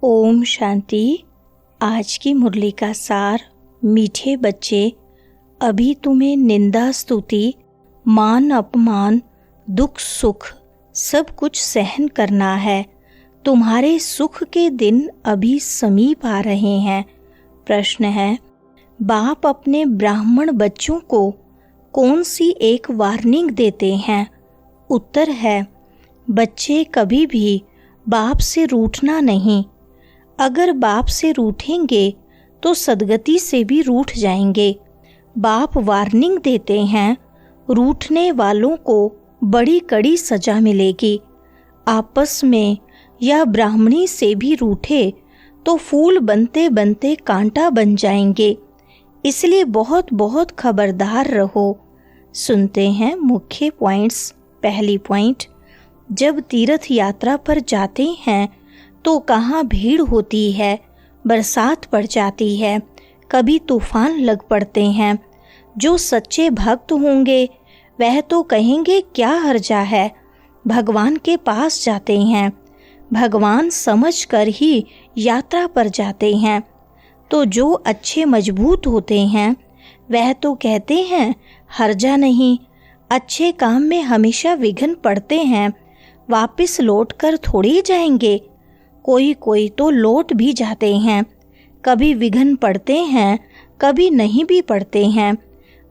ओम शांति। आज की मुरली का सार। मीठे बच्चे, अभी तुम्हें निंदा स्तुति, मान अपमान, दुख सुख सब कुछ सहन करना है। तुम्हारे सुख के दिन अभी समीप आ रहे हैं। प्रश्न है, बाप अपने ब्राह्मण बच्चों को कौन सी एक वार्निंग देते हैं? उत्तर है, बच्चे कभी भी बाप से रूठना नहीं। अगर बाप से रूठेंगे तो सदगति से भी रूठ जाएंगे। बाप वार्निंग देते हैं, रूठने वालों को बड़ी कड़ी सजा मिलेगी। आपस में या ब्राह्मणी से भी रूठे तो फूल बनते बनते कांटा बन जाएंगे। इसलिए बहुत बहुत खबरदार रहो। सुनते हैं मुख्य पॉइंट्स। पहली पॉइंट, जब तीर्थ यात्रा पर जाते हैं तो कहाँ भीड़ होती है, बरसात पड़ जाती है, कभी तूफान लग पड़ते हैं। जो सच्चे भक्त होंगे वह तो कहेंगे क्या हर्जा है, भगवान के पास जाते हैं। भगवान समझकर ही यात्रा पर जाते हैं। तो जो अच्छे मजबूत होते हैं वह तो कहते हैं हर्जा नहीं, अच्छे काम में हमेशा विघ्न पड़ते हैं, वापस लौट कर थोड़ी जाएंगे। कोई कोई तो लौट भी जाते हैं, कभी विघ्न पड़ते हैं, कभी नहीं भी पड़ते हैं।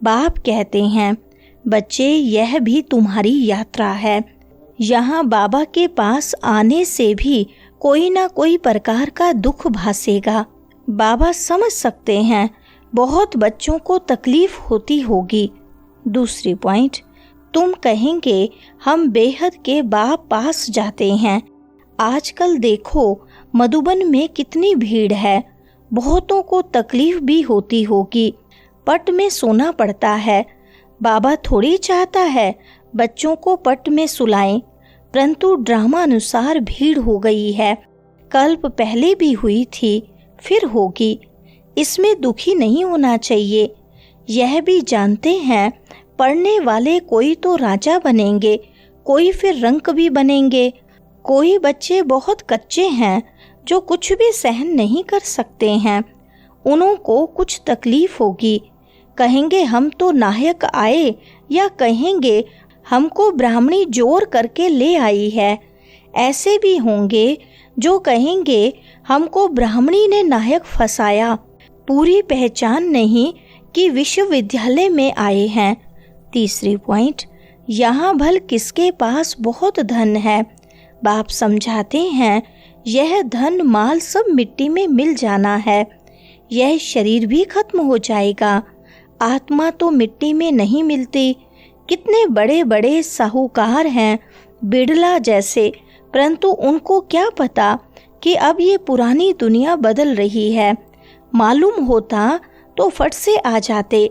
बाप कहते हैं, बच्चे यह भी तुम्हारी यात्रा है। यहाँ बाबा के पास आने से भी कोई ना कोई प्रकार का दुख भासेगा। बाबा समझ सकते हैं बहुत बच्चों को तकलीफ होती होगी। दूसरी पॉइंट, तुम कहेंगे हम बेहद के बाप पास जाते हैं। आजकल देखो मधुबन में कितनी भीड़ है, बहुतों को तकलीफ भी होती होगी। पट में सोना पड़ता है। बाबा थोड़ी चाहता है बच्चों को पट में सुलाएं, परंतु ड्रामा अनुसार भीड़ हो गई है। कल्प पहले भी हुई थी, फिर होगी। इसमें दुखी नहीं होना चाहिए। यह भी जानते हैं पढ़ने वाले कोई तो राजा बनेंगे, कोई फिर रंक भी बनेंगे। कोई बच्चे बहुत कच्चे हैं जो कुछ भी सहन नहीं कर सकते हैं। उन्हों को कुछ तकलीफ होगी, कहेंगे हम तो नायक आए, या कहेंगे हमको ब्राह्मणी जोर करके ले आई है। ऐसे भी होंगे जो कहेंगे हमको ब्राह्मणी ने नायक फंसाया, पूरी पहचान नहीं कि विश्वविद्यालय में आए हैं। तीसरी पॉइंट, यहाँ भल किसके पास बहुत धन है। बाप समझाते हैं यह धन माल सब मिट्टी में मिल जाना है, यह शरीर भी खत्म हो जाएगा। आत्मा तो मिट्टी में नहीं मिलती। कितने बड़े बड़े साहूकार हैं बिड़ला जैसे, परंतु उनको क्या पता कि अब ये पुरानी दुनिया बदल रही है। मालूम होता तो फट से आ जाते,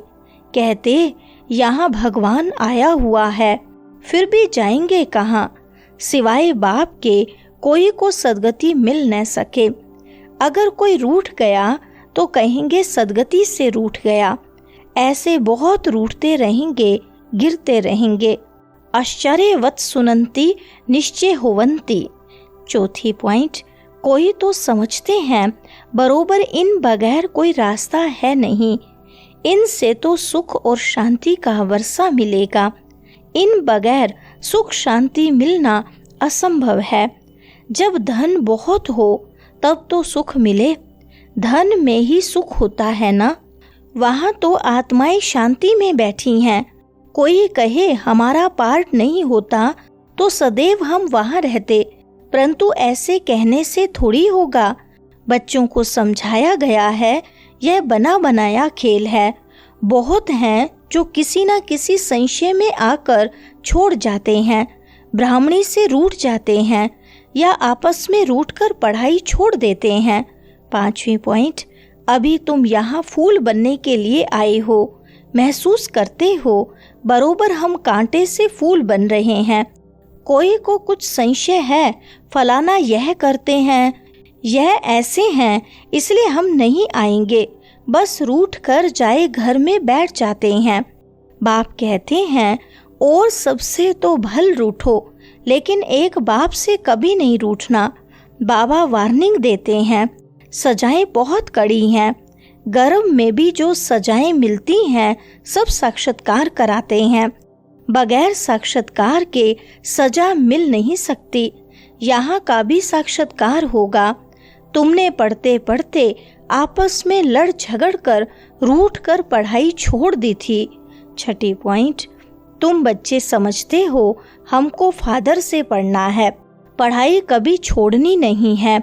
कहते यहाँ भगवान आया हुआ है। फिर भी जाएंगे कहाँ, सिवाय बाप के कोई को सदगति मिल न सके। अगर कोई रूठ गया तो कहेंगे सदगति से रूठ गया। ऐसे बहुत रूठते रहेंगे, गिरते रहेंगे। आश्चर्यवत सुनंती निश्चय होवंती। चौथी पॉइंट, कोई तो समझते हैं बरोबर इन बगैर कोई रास्ता है नहीं, इनसे तो सुख और शांति का वर्षा मिलेगा। इन बगैर सुख शांति मिलना असंभव है। जब धन बहुत हो तब तो सुख मिले, धन में ही सुख होता है ना। वहाँ तो आत्माएं शांति में बैठी हैं। कोई कहे हमारा पार्ट नहीं होता तो सदैव हम वहाँ रहते, परंतु ऐसे कहने से थोड़ी होगा। बच्चों को समझाया गया है यह बना बनाया खेल है। बहुत हैं जो किसी न किसी संशय में आकर छोड़ जाते हैं, ब्राह्मणी से रूठ जाते हैं, या आपस में रूठकर पढ़ाई छोड़ देते हैं। पांचवी पॉइंट, अभी तुम यहाँ फूल बनने के लिए आए हो, महसूस करते हो बरोबर हम कांटे से फूल बन रहे हैं। कोई को कुछ संशय है, फलाना यह करते हैं, यह ऐसे हैं, इसलिए हम नहीं आएंगे, बस रूठ कर जाए घर में बैठ जाते हैं। बाप कहते हैं और सबसे तो भल रूठो, लेकिन एक बाप से कभी नहीं रूठना। बाबा वार्निंग देते हैं, सजाएं बहुत कड़ी हैं। गर्भ में भी जो सजाएं मिलती हैं सब साक्षात्कार कराते हैं। बगैर साक्षात्कार के सजा मिल नहीं सकती। यहाँ का भी साक्षात्कार होगा। तुमने पढ़ते पढ़ते आपस में लड़ झगड़ कर रूठ कर पढ़ाई छोड़ दी थी। छठी पॉइंट, तुम बच्चे समझते हो हमको फादर से पढ़ना है, पढ़ाई कभी छोड़नी नहीं है।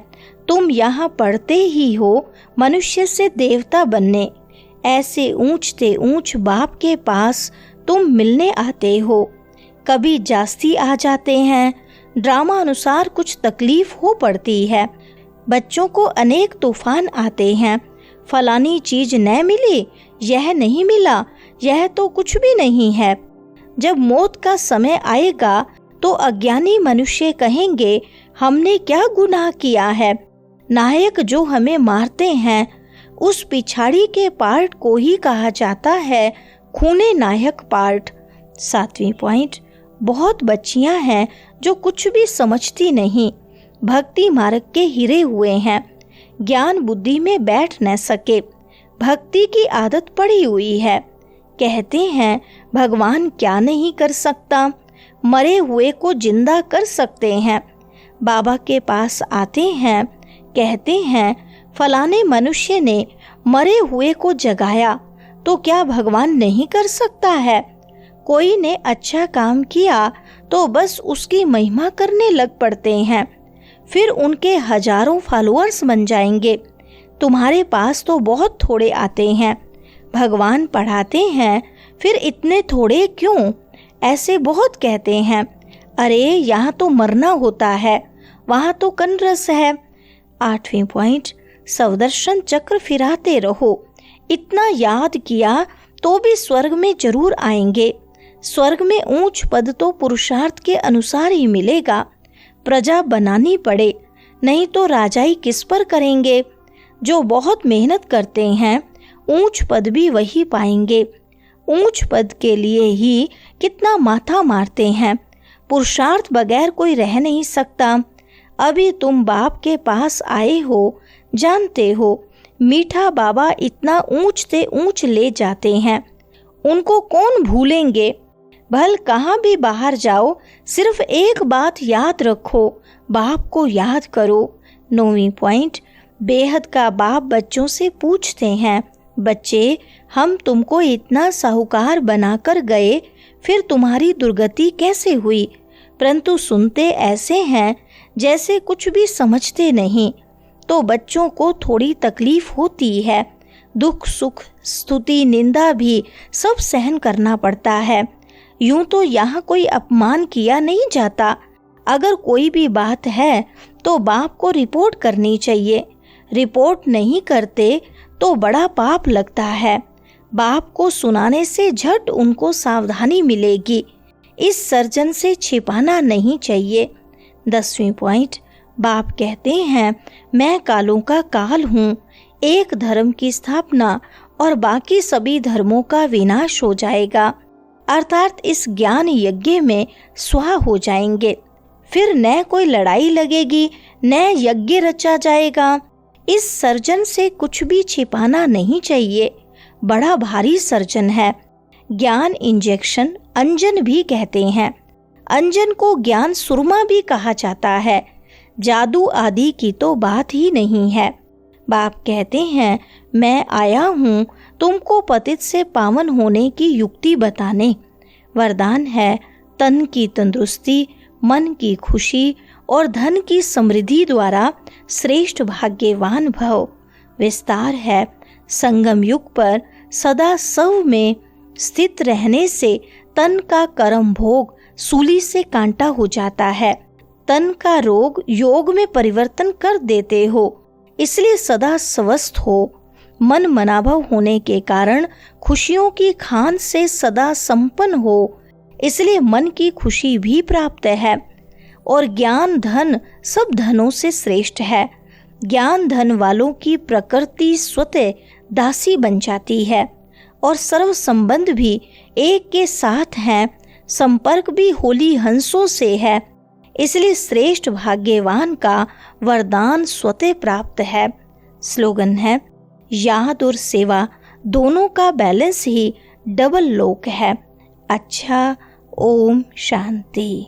तुम यहाँ पढ़ते ही हो मनुष्य से देवता बनने। ऐसे ऊंचते ऊंच बाप के पास तुम मिलने आते हो। कभी जास्ती आ जाते हैं, ड्रामा अनुसार कुछ तकलीफ हो पड़ती है। बच्चों को अनेक तूफान आते हैं, फलानी चीज न मिली, यह नहीं मिला, यह तो कुछ भी नहीं है। जब मौत का समय आएगा तो अज्ञानी मनुष्य कहेंगे हमने क्या गुनाह किया है। नायक जो हमें मारते हैं उस पिछाड़ी के पार्ट को ही कहा जाता है खूने नायक पार्ट। 7वीं पॉइंट, बहुत बच्चियां हैं जो कुछ भी समझती नहीं, भक्ति मार्ग के हिरे हुए हैं, ज्ञान बुद्धि में बैठ न सके, भक्ति की आदत पड़ी हुई है। कहते हैं भगवान क्या नहीं कर सकता, मरे हुए को जिंदा कर सकते हैं। बाबा के पास आते हैं, कहते हैं फलाने मनुष्य ने मरे हुए को जगाया, तो क्या भगवान नहीं कर सकता है? कोई ने अच्छा काम किया तो बस उसकी महिमा करने लग पड़ते हैं, फिर उनके हजारों फॉलोअर्स बन जाएंगे। तुम्हारे पास तो बहुत थोड़े आते हैं। भगवान पढ़ाते हैं, फिर इतने थोड़े क्यों? ऐसे बहुत कहते हैं, अरे यहाँ तो मरना होता है, वहाँ तो कनरस है। 8वीं पॉइंट, सवदर्शन चक्र फिराते रहो। इतना याद किया तो भी स्वर्ग में जरूर आएंगे। स्वर्ग में ऊंच पद तो पुरुषार्थ के अनुसार ही मिलेगा। प्रजा बनानी पड़े, नहीं तो राजाई किस पर करेंगे। जो बहुत मेहनत करते हैं ऊंच पद भी वही पाएंगे। ऊंच पद के लिए ही कितना माथा मारते हैं। पुरुषार्थ बगैर कोई रह नहीं सकता। अभी तुम बाप के पास आए हो, जानते हो मीठा बाबा इतना ऊंच से ऊंच ले जाते हैं, उनको कौन भूलेंगे। भल कहाँ भी बाहर जाओ, सिर्फ एक बात याद रखो, बाप को याद करो। 9वीं पॉइंट, बेहद का बाप बच्चों से पूछते हैं, बच्चे हम तुमको इतना साहूकार बनाकर गए, फिर तुम्हारी दुर्गति कैसे हुई? परंतु सुनते ऐसे हैं जैसे कुछ भी समझते नहीं। तो बच्चों को थोड़ी तकलीफ होती है, दुख सुख स्तुति निंदा भी सब सहन करना पड़ता है। यूं तो यहाँ कोई अपमान किया नहीं जाता। अगर कोई भी बात है तो बाप को रिपोर्ट करनी चाहिए। रिपोर्ट नहीं करते तो बड़ा पाप लगता है। बाप को सुनाने से झट उनको सावधानी मिलेगी। इस सर्जन से छिपाना नहीं चाहिए। 10वीं पॉइंट, बाप कहते हैं मैं कालों का काल हूँ। एक धर्म की स्थापना और बाकी सभी धर्मों का विनाश हो जाएगा, अर्थात इस ज्ञान यज्ञ में स्वाहा हो जाएंगे। फिर न कोई लड़ाई लगेगी, न यज्ञ रचा जाएगा। इस सर्जन से कुछ भी छिपाना नहीं चाहिए, बड़ा भारी सर्जन है। ज्ञान इंजेक्शन अंजन भी कहते हैं। अंजन को ज्ञान सुरमा भी कहा जाता है। जादू आदि की तो बात ही नहीं है। बाप कहते हैं मैं आया हूँ तुमको पतित से पावन होने की युक्ति बताने। वरदान है तन की तंदुरुस्ती, मन की खुशी और धन की समृद्धि द्वारा श्रेष्ठ भाग्यवान भव। विस्तार है संगम युग पर सदा सव में स्थित रहने से तन का कर्म भोग सूली से कांटा हो जाता है। तन का रोग योग में परिवर्तन कर देते हो, इसलिए सदा स्वस्थ हो। मन मनाभव होने के कारण खुशियों की खान से सदा संपन्न हो, इसलिए मन की खुशी भी प्राप्त है। और ज्ञान धन सब धनों से श्रेष्ठ है। ज्ञान धन वालों की प्रकृति स्वतः दासी बन जाती है और सर्व संबंध भी एक के साथ हैं। संपर्क भी होली हंसों से है, इसलिए श्रेष्ठ भाग्यवान का वरदान स्वतः प्राप्त है। स्लोगन है, याद और सेवा दोनों का बैलेंस ही डबल लोक है। अच्छा, ओम शांति।